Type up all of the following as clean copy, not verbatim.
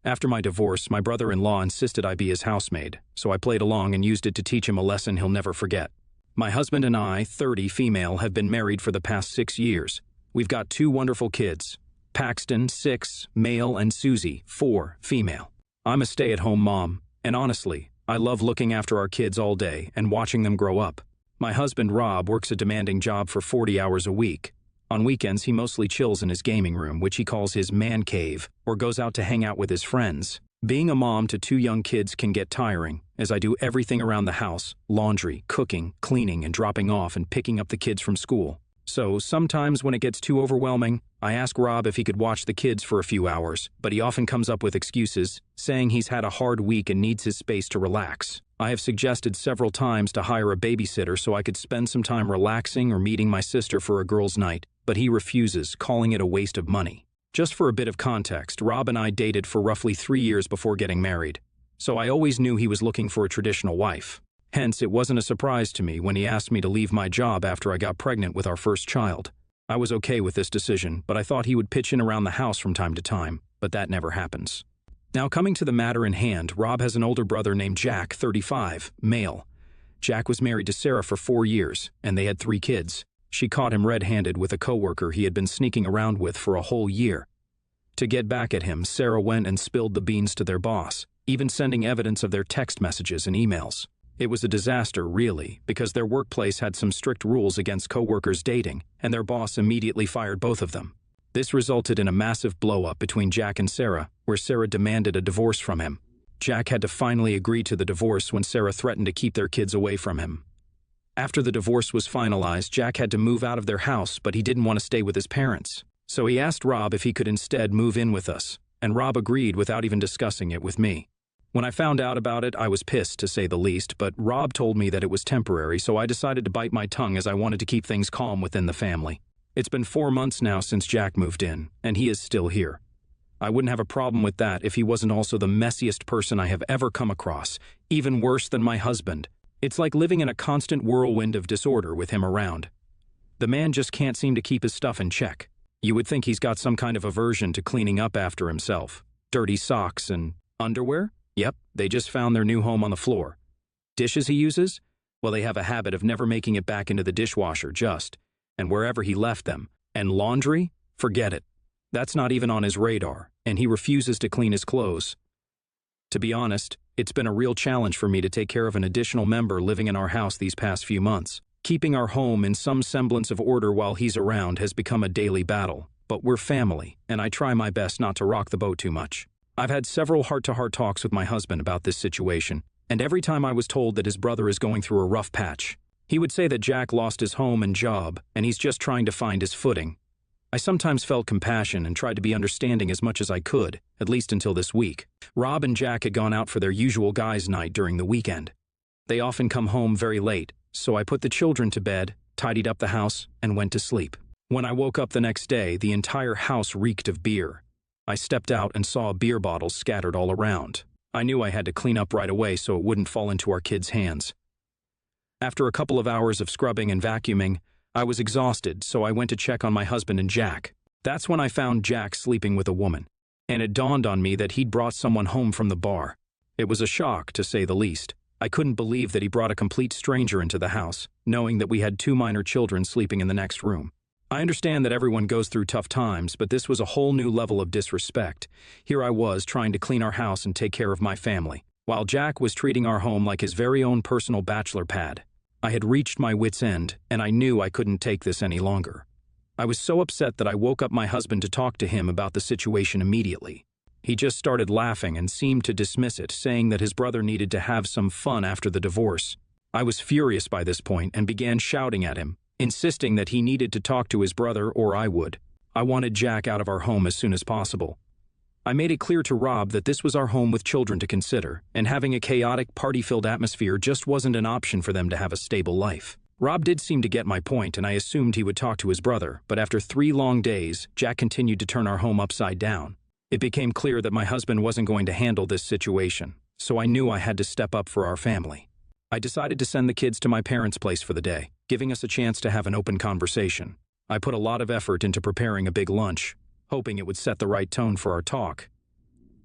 After my divorce, my brother-in-law insisted I be his housemaid, so I played along and used it to teach him a lesson he'll never forget. My husband and I, 30 female, have been married for the past 6 years. We've got 2 wonderful kids, Paxton, 6, male, and Susie, 4, female. I'm a stay-at-home mom, and honestly, I love looking after our kids all day and watching them grow up. My husband, Rob, works a demanding job for 40 hours a week. On weekends, he mostly chills in his gaming room, which he calls his man cave, or goes out to hang out with his friends. Being a mom to 2 young kids can get tiring, as I do everything around the house: laundry, cooking, cleaning, and dropping off and picking up the kids from school. So sometimes when it gets too overwhelming, I ask Rob if he could watch the kids for a few hours, but he often comes up with excuses, saying he's had a hard week and needs his space to relax. I have suggested several times to hire a babysitter so I could spend some time relaxing or meeting my sister for a girls' night, but he refuses, calling it a waste of money. Just for a bit of context, Rob and I dated for roughly 3 years before getting married, so I always knew he was looking for a traditional wife. Hence, it wasn't a surprise to me when he asked me to leave my job after I got pregnant with our first child. I was okay with this decision, but I thought he would pitch in around the house from time to time, but that never happens. Now, coming to the matter in hand, Rob has an older brother named Jack, 35, male. Jack was married to Sarah for 4 years, and they had 3 kids. She caught him red-handed with a coworker he had been sneaking around with for a whole year. To get back at him, Sarah went and spilled the beans to their boss, even sending evidence of their text messages and emails. It was a disaster, really, because their workplace had some strict rules against coworkers dating, and their boss immediately fired both of them. This resulted in a massive blow-up between Jack and Sarah, where Sarah demanded a divorce from him. Jack had to finally agree to the divorce when Sarah threatened to keep their kids away from him. After the divorce was finalized, Jack had to move out of their house, but he didn't want to stay with his parents. So he asked Rob if he could instead move in with us, and Rob agreed without even discussing it with me. When I found out about it, I was pissed, to say the least, but Rob told me that it was temporary, so I decided to bite my tongue as I wanted to keep things calm within the family. It's been 4 months now since Jack moved in, and he is still here. I wouldn't have a problem with that if he wasn't also the messiest person I have ever come across, even worse than my husband. It's like living in a constant whirlwind of disorder with him around. The man just can't seem to keep his stuff in check. You would think he's got some kind of aversion to cleaning up after himself. Dirty socks and underwear? Yep, they just found their new home on the floor. Dishes he uses? Well, they have a habit of never making it back into the dishwasher and wherever he left them. And laundry? Forget it. That's not even on his radar, and he refuses to clean his clothes. To be honest, it's been a real challenge for me to take care of an additional member living in our house these past few months. Keeping our home in some semblance of order while he's around has become a daily battle, but we're family, and I try my best not to rock the boat too much. I've had several heart-to-heart talks with my husband about this situation, and every time I was told that his brother is going through a rough patch, he would say that Jack lost his home and job, and he's just trying to find his footing. I sometimes felt compassion and tried to be understanding as much as I could, at least until this week. Rob and Jack had gone out for their usual guys' night during the weekend. They often come home very late, so I put the children to bed, tidied up the house, and went to sleep. When I woke up the next day, the entire house reeked of beer. I stepped out and saw beer bottles scattered all around. I knew I had to clean up right away so it wouldn't fall into our kids' hands. After a couple of hours of scrubbing and vacuuming, I was exhausted, so I went to check on my husband and Jack. That's when I found Jack sleeping with a woman, and it dawned on me that he'd brought someone home from the bar. It was a shock, to say the least. I couldn't believe that he brought a complete stranger into the house, knowing that we had 2 minor children sleeping in the next room. I understand that everyone goes through tough times, but this was a whole new level of disrespect. Here I was trying to clean our house and take care of my family, while Jack was treating our home like his very own personal bachelor pad. I had reached my wit's end, and I knew I couldn't take this any longer. I was so upset that I woke up my husband to talk to him about the situation immediately. He just started laughing and seemed to dismiss it, saying that his brother needed to have some fun after the divorce. I was furious by this point and began shouting at him, insisting that he needed to talk to his brother or I would. I wanted Jack out of our home as soon as possible. I made it clear to Rob that this was our home with children to consider, and having a chaotic, party-filled atmosphere just wasn't an option for them to have a stable life. Rob did seem to get my point, and I assumed he would talk to his brother, but after 3 long days, Jack continued to turn our home upside down. It became clear that my husband wasn't going to handle this situation, so I knew I had to step up for our family. I decided to send the kids to my parents' place for the day, giving us a chance to have an open conversation. I put a lot of effort into preparing a big lunch, hoping it would set the right tone for our talk.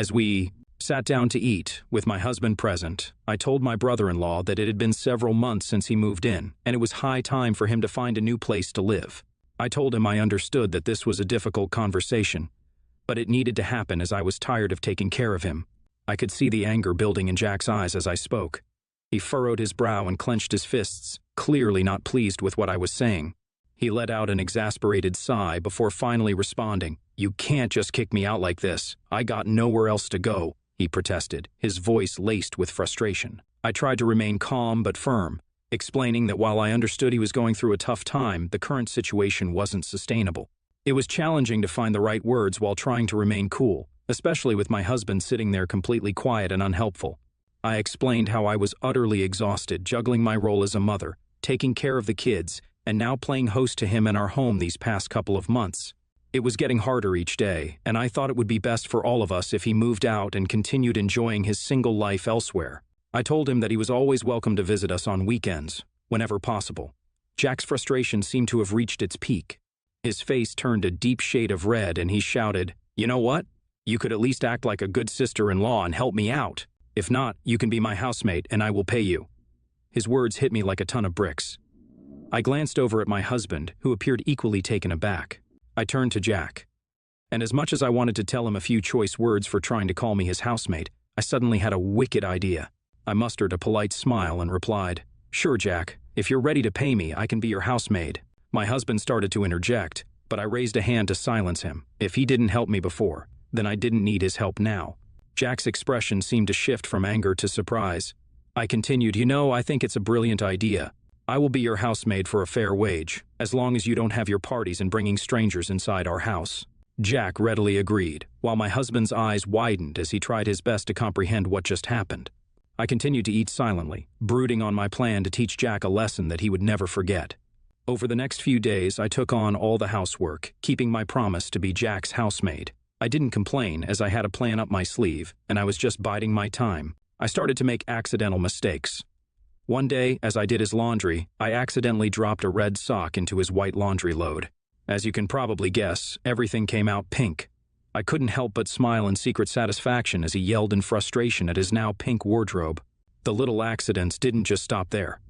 As we sat down to eat, with my husband present, I told my brother-in-law that it had been several months since he moved in, and it was high time for him to find a new place to live. I told him I understood that this was a difficult conversation, but it needed to happen as I was tired of taking care of him. I could see the anger building in Jack's eyes as I spoke. He furrowed his brow and clenched his fists, clearly not pleased with what I was saying. He let out an exasperated sigh before finally responding. "You can't just kick me out like this. I got nowhere else to go," he protested, his voice laced with frustration. I tried to remain calm but firm, explaining that while I understood he was going through a tough time, the current situation wasn't sustainable. It was challenging to find the right words while trying to remain cool, especially with my husband sitting there completely quiet and unhelpful. I explained how I was utterly exhausted, juggling my role as a mother, taking care of the kids, and now playing host to him in our home these past couple of months. It was getting harder each day, and I thought it would be best for all of us if he moved out and continued enjoying his single life elsewhere. I told him that he was always welcome to visit us on weekends, whenever possible. Jack's frustration seemed to have reached its peak. His face turned a deep shade of red and he shouted, "You know what? You could at least act like a good sister-in-law and help me out. If not, you can be my housemate and I will pay you." His words hit me like a ton of bricks. I glanced over at my husband, who appeared equally taken aback. I turned to Jack. And as much as I wanted to tell him a few choice words for trying to call me his housemate, I suddenly had a wicked idea. I mustered a polite smile and replied, "Sure, Jack. If you're ready to pay me, I can be your housemaid." My husband started to interject, but I raised a hand to silence him. If he didn't help me before, then I didn't need his help now. Jack's expression seemed to shift from anger to surprise. I continued, "You know, I think it's a brilliant idea. I will be your housemaid for a fair wage, as long as you don't have your parties and bringing strangers inside our house." Jack readily agreed, while my husband's eyes widened as he tried his best to comprehend what just happened. I continued to eat silently, brooding on my plan to teach Jack a lesson that he would never forget. Over the next few days, I took on all the housework, keeping my promise to be Jack's housemaid. I didn't complain, as I had a plan up my sleeve, and I was just biding my time. I started to make accidental mistakes. One day, as I did his laundry, I accidentally dropped a red sock into his white laundry load. As you can probably guess, everything came out pink. I couldn't help but smile in secret satisfaction as he yelled in frustration at his now pink wardrobe. The little accidents didn't just stop there.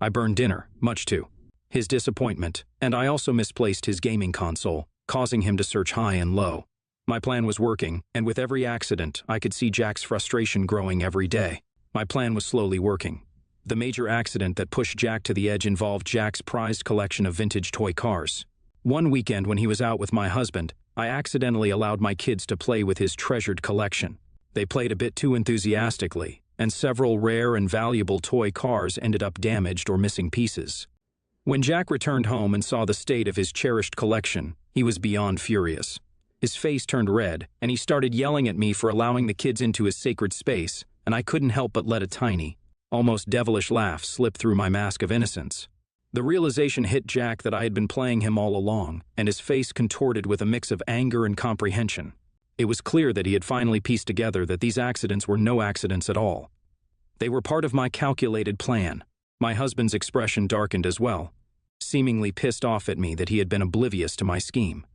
I burned dinner, much to his disappointment, and I also misplaced his gaming console, causing him to search high and low. My plan was working, and with every accident, I could see Jack's frustration growing every day. My plan was slowly working. The major accident that pushed Jack to the edge involved Jack's prized collection of vintage toy cars. One weekend when he was out with my husband, I accidentally allowed my kids to play with his treasured collection. They played a bit too enthusiastically, and several rare and valuable toy cars ended up damaged or missing pieces. When Jack returned home and saw the state of his cherished collection, he was beyond furious. His face turned red, and he started yelling at me for allowing the kids into his sacred space, and I couldn't help but let a tiny, almost devilish laugh slip through my mask of innocence. The realization hit Jack that I had been playing him all along, and his face contorted with a mix of anger and comprehension. It was clear that he had finally pieced together that these accidents were no accidents at all. They were part of my calculated plan. My husband's expression darkened as well, seemingly pissed off at me that he had been oblivious to my scheme.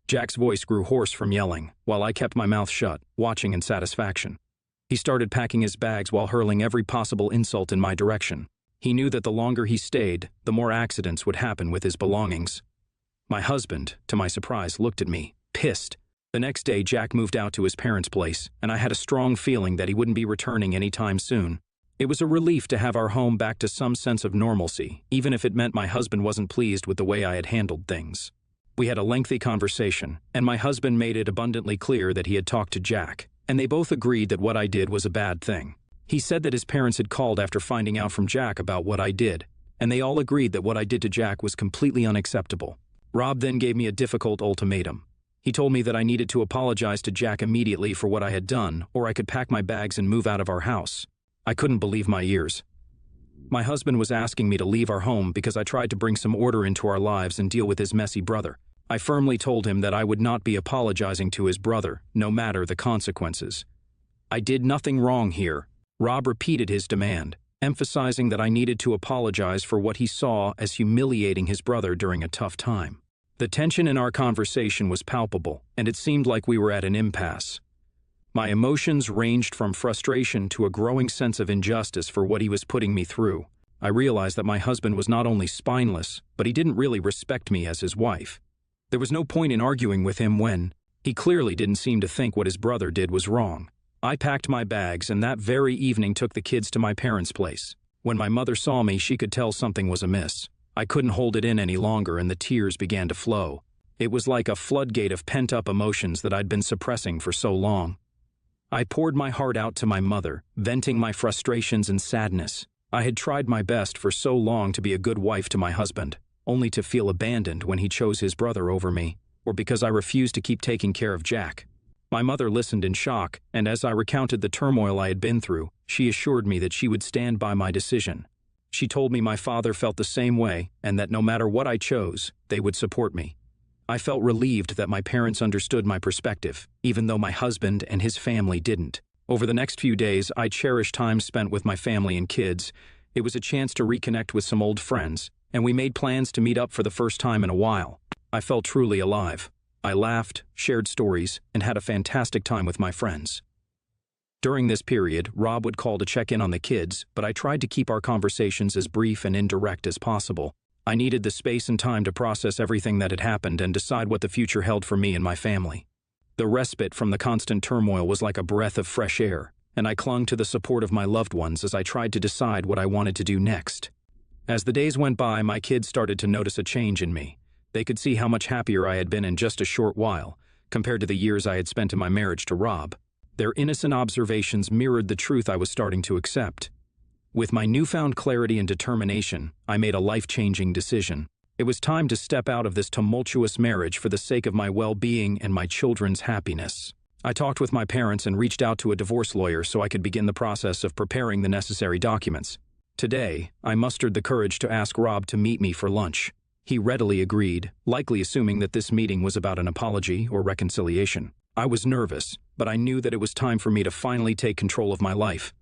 Jack's voice grew hoarse from yelling, while I kept my mouth shut, watching in satisfaction. He started packing his bags while hurling every possible insult in my direction. He knew that the longer he stayed, the more accidents would happen with his belongings. My husband, to my surprise, looked at me, pissed. The next day, Jack moved out to his parents' place, and I had a strong feeling that he wouldn't be returning anytime soon. It was a relief to have our home back to some sense of normalcy, even if it meant my husband wasn't pleased with the way I had handled things. We had a lengthy conversation, and my husband made it abundantly clear that he had talked to Jack, and they both agreed that what I did was a bad thing. He said that his parents had called after finding out from Jack about what I did, and they all agreed that what I did to Jack was completely unacceptable. Rob then gave me a difficult ultimatum. He told me that I needed to apologize to Jack immediately for what I had done, or I could pack my bags and move out of our house. I couldn't believe my ears. My husband was asking me to leave our home because I tried to bring some order into our lives and deal with his messy brother. I firmly told him that I would not be apologizing to his brother, no matter the consequences. I did nothing wrong here. Rob repeated his demand, emphasizing that I needed to apologize for what he saw as humiliating his brother during a tough time. The tension in our conversation was palpable, and it seemed like we were at an impasse. My emotions ranged from frustration to a growing sense of injustice for what he was putting me through. I realized that my husband was not only spineless, but he didn't really respect me as his wife. There was no point in arguing with him when he clearly didn't seem to think what his brother did was wrong. I packed my bags and that very evening took the kids to my parents' place. When my mother saw me, she could tell something was amiss. I couldn't hold it in any longer and the tears began to flow. It was like a floodgate of pent-up emotions that I'd been suppressing for so long. I poured my heart out to my mother, venting my frustrations and sadness. I had tried my best for so long to be a good wife to my husband, only to feel abandoned when he chose his brother over me, or because I refused to keep taking care of Jack. My mother listened in shock, and as I recounted the turmoil I had been through, she assured me that she would stand by my decision. She told me my father felt the same way, and that no matter what I chose, they would support me. I felt relieved that my parents understood my perspective, even though my husband and his family didn't. Over the next few days, I cherished time spent with my family and kids. It was a chance to reconnect with some old friends, and we made plans to meet up for the first time in a while. I felt truly alive. I laughed, shared stories, and had a fantastic time with my friends. During this period, Rob would call to check in on the kids, but I tried to keep our conversations as brief and indirect as possible. I needed the space and time to process everything that had happened and decide what the future held for me and my family. The respite from the constant turmoil was like a breath of fresh air, and I clung to the support of my loved ones as I tried to decide what I wanted to do next. As the days went by, my kids started to notice a change in me. They could see how much happier I had been in just a short while, compared to the years I had spent in my marriage to Rob. Their innocent observations mirrored the truth I was starting to accept. With my newfound clarity and determination, I made a life-changing decision. It was time to step out of this tumultuous marriage for the sake of my well-being and my children's happiness. I talked with my parents and reached out to a divorce lawyer so I could begin the process of preparing the necessary documents. Today, I mustered the courage to ask Rob to meet me for lunch. He readily agreed, likely assuming that this meeting was about an apology or reconciliation. I was nervous, but I knew that it was time for me to finally take control of my life.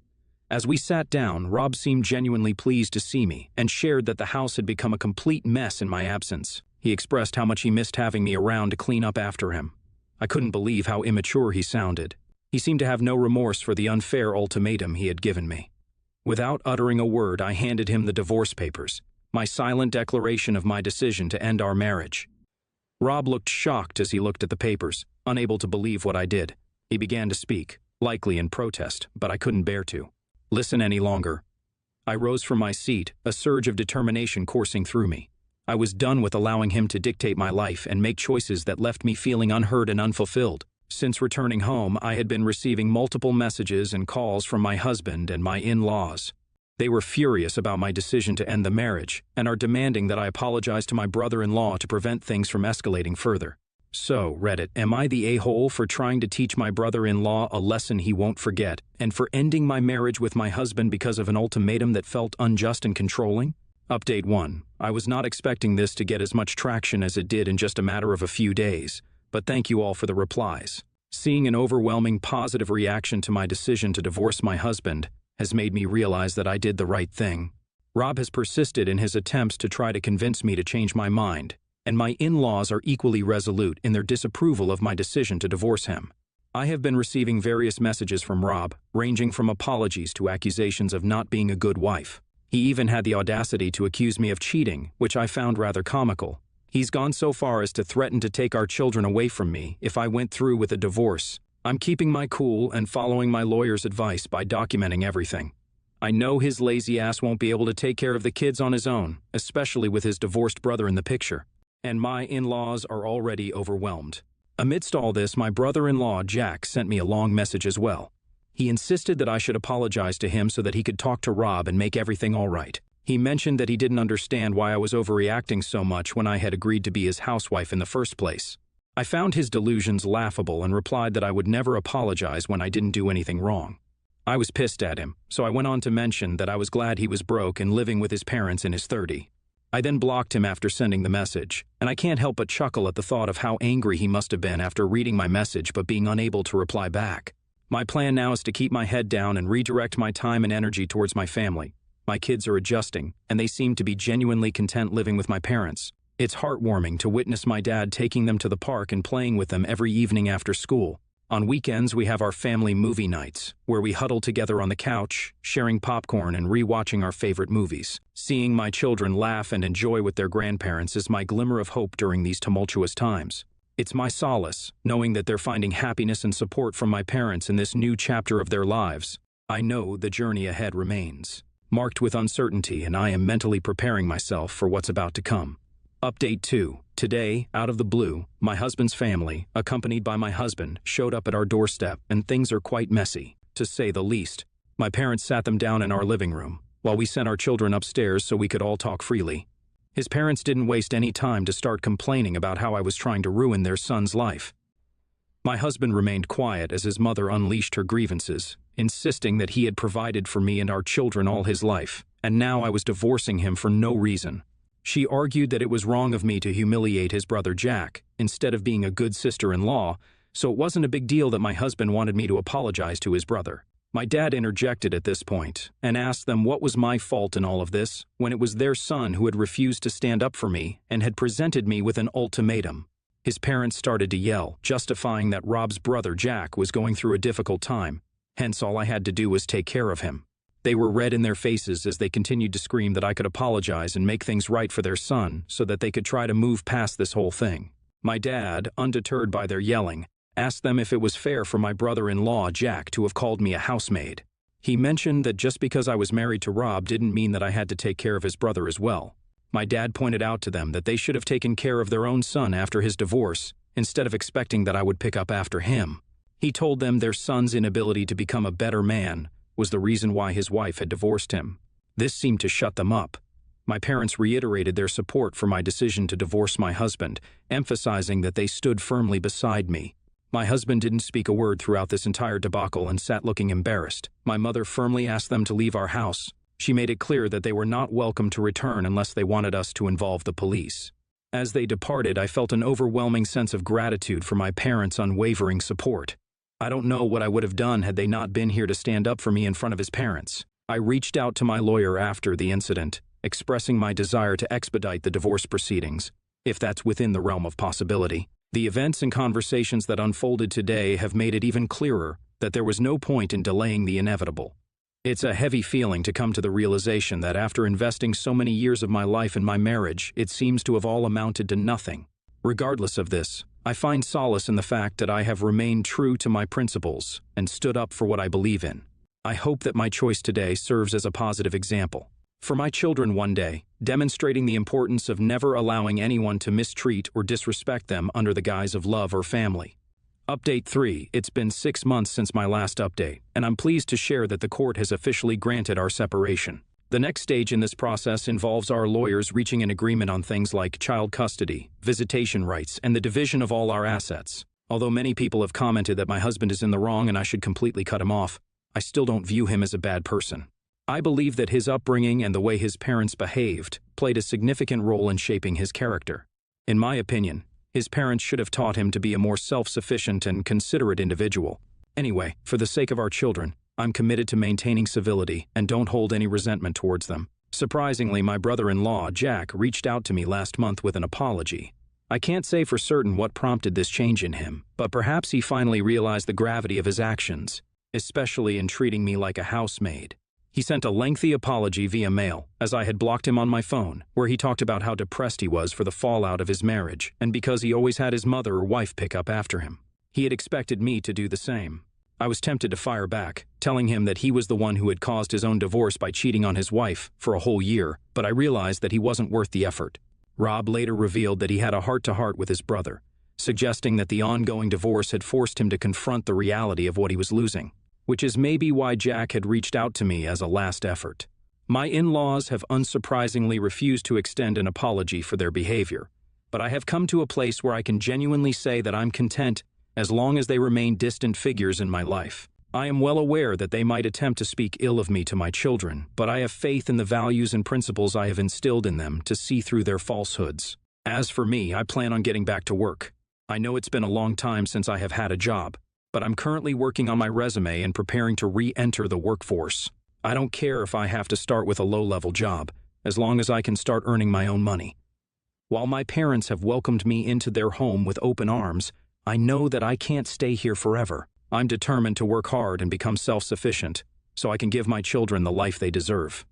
As we sat down, Rob seemed genuinely pleased to see me and shared that the house had become a complete mess in my absence. He expressed how much he missed having me around to clean up after him. I couldn't believe how immature he sounded. He seemed to have no remorse for the unfair ultimatum he had given me. Without uttering a word, I handed him the divorce papers, my silent declaration of my decision to end our marriage. Rob looked shocked as he looked at the papers, unable to believe what I did. He began to speak, likely in protest, but I couldn't bear to listen any longer. I rose from my seat, a surge of determination coursing through me. I was done with allowing him to dictate my life and make choices that left me feeling unheard and unfulfilled. Since returning home, I had been receiving multiple messages and calls from my husband and my in-laws. They were furious about my decision to end the marriage and are demanding that I apologize to my brother-in-law to prevent things from escalating further. So, Reddit, am I the a-hole for trying to teach my brother-in-law a lesson he won't forget, and for ending my marriage with my husband because of an ultimatum that felt unjust and controlling? Update 1. I was not expecting this to get as much traction as it did in just a matter of a few days, but thank you all for the replies. Seeing an overwhelming positive reaction to my decision to divorce my husband has made me realize that I did the right thing. Rob has persisted in his attempts to try to convince me to change my mind, and my in-laws are equally resolute in their disapproval of my decision to divorce him. I have been receiving various messages from Rob, ranging from apologies to accusations of not being a good wife. He even had the audacity to accuse me of cheating, which I found rather comical. He's gone so far as to threaten to take our children away from me if I went through with a divorce. I'm keeping my cool and following my lawyer's advice by documenting everything. I know his lazy ass won't be able to take care of the kids on his own, especially with his divorced brother in the picture. And my in-laws are already overwhelmed. Amidst all this, my brother-in-law, Jack, sent me a long message as well. He insisted that I should apologize to him so that he could talk to Rob and make everything all right. He mentioned that he didn't understand why I was overreacting so much when I had agreed to be his housewife in the first place. I found his delusions laughable and replied that I would never apologize when I didn't do anything wrong. I was pissed at him, so I went on to mention that I was glad he was broke and living with his parents in his 30s. I then blocked him after sending the message, and I can't help but chuckle at the thought of how angry he must have been after reading my message but being unable to reply back. My plan now is to keep my head down and redirect my time and energy towards my family. My kids are adjusting, and they seem to be genuinely content living with my parents. It's heartwarming to witness my dad taking them to the park and playing with them every evening after school. On weekends, we have our family movie nights, where we huddle together on the couch, sharing popcorn and re-watching our favorite movies. Seeing my children laugh and enjoy with their grandparents is my glimmer of hope during these tumultuous times. It's my solace, knowing that they're finding happiness and support from my parents in this new chapter of their lives. I know the journey ahead remains, marked with uncertainty, and I am mentally preparing myself for what's about to come. Update 2. Today, out of the blue, my husband's family, accompanied by my husband, showed up at our doorstep, and things are quite messy, to say the least. My parents sat them down in our living room, while we sent our children upstairs so we could all talk freely. His parents didn't waste any time to start complaining about how I was trying to ruin their son's life. My husband remained quiet as his mother unleashed her grievances, insisting that he had provided for me and our children all his life, and now I was divorcing him for no reason. She argued that it was wrong of me to humiliate his brother Jack, instead of being a good sister-in-law, so it wasn't a big deal that my husband wanted me to apologize to his brother. My dad interjected at this point and asked them what was my fault in all of this, when it was their son who had refused to stand up for me and had presented me with an ultimatum. His parents started to yell, justifying that Rob's brother Jack was going through a difficult time, hence all I had to do was take care of him. They were red in their faces as they continued to scream that I could apologize and make things right for their son so that they could try to move past this whole thing. My dad, undeterred by their yelling, asked them if it was fair for my brother-in-law, Jack, to have called me a housemaid. He mentioned that just because I was married to Rob didn't mean that I had to take care of his brother as well. My dad pointed out to them that they should have taken care of their own son after his divorce, instead of expecting that I would pick up after him. He told them their son's inability to become a better man was the reason why his wife had divorced him. This seemed to shut them up. My parents reiterated their support for my decision to divorce my husband, emphasizing that they stood firmly beside me. My husband didn't speak a word throughout this entire debacle and sat looking embarrassed. My mother firmly asked them to leave our house. She made it clear that they were not welcome to return unless they wanted us to involve the police. As they departed, I felt an overwhelming sense of gratitude for my parents' unwavering support. I don't know what I would have done had they not been here to stand up for me in front of his parents. I reached out to my lawyer after the incident, expressing my desire to expedite the divorce proceedings, if that's within the realm of possibility. The events and conversations that unfolded today have made it even clearer that there was no point in delaying the inevitable. It's a heavy feeling to come to the realization that after investing so many years of my life in my marriage, it seems to have all amounted to nothing. Regardless of this, I find solace in the fact that I have remained true to my principles and stood up for what I believe in. I hope that my choice today serves as a positive example for my children one day, demonstrating the importance of never allowing anyone to mistreat or disrespect them under the guise of love or family. Update 3. It's been 6 months since my last update, and I'm pleased to share that the court has officially granted our separation. The next stage in this process involves our lawyers reaching an agreement on things like child custody, visitation rights, and the division of all our assets. Although many people have commented that my husband is in the wrong and I should completely cut him off, I still don't view him as a bad person. I believe that his upbringing and the way his parents behaved played a significant role in shaping his character. In my opinion, his parents should have taught him to be a more self-sufficient and considerate individual. Anyway, for the sake of our children, I'm committed to maintaining civility and don't hold any resentment towards them. Surprisingly, my brother-in-law, Jack, reached out to me last month with an apology. I can't say for certain what prompted this change in him, but perhaps he finally realized the gravity of his actions, especially in treating me like a housemaid. He sent a lengthy apology via mail, as I had blocked him on my phone, where he talked about how depressed he was for the fallout of his marriage, and because he always had his mother or wife pick up after him. He had expected me to do the same. I was tempted to fire back, telling him that he was the one who had caused his own divorce by cheating on his wife for a whole year, but I realized that he wasn't worth the effort. Rob later revealed that he had a heart-to-heart with his brother, suggesting that the ongoing divorce had forced him to confront the reality of what he was losing, which is maybe why Jack had reached out to me as a last effort. My in-laws have unsurprisingly refused to extend an apology for their behavior, but I have come to a place where I can genuinely say that I'm content as long as they remain distant figures in my life. I am well aware that they might attempt to speak ill of me to my children, but I have faith in the values and principles I have instilled in them to see through their falsehoods. As for me, I plan on getting back to work. I know it's been a long time since I have had a job, but I'm currently working on my resume and preparing to re-enter the workforce. I don't care if I have to start with a low-level job, as long as I can start earning my own money. While my parents have welcomed me into their home with open arms, I know that I can't stay here forever. I'm determined to work hard and become self-sufficient, so I can give my children the life they deserve.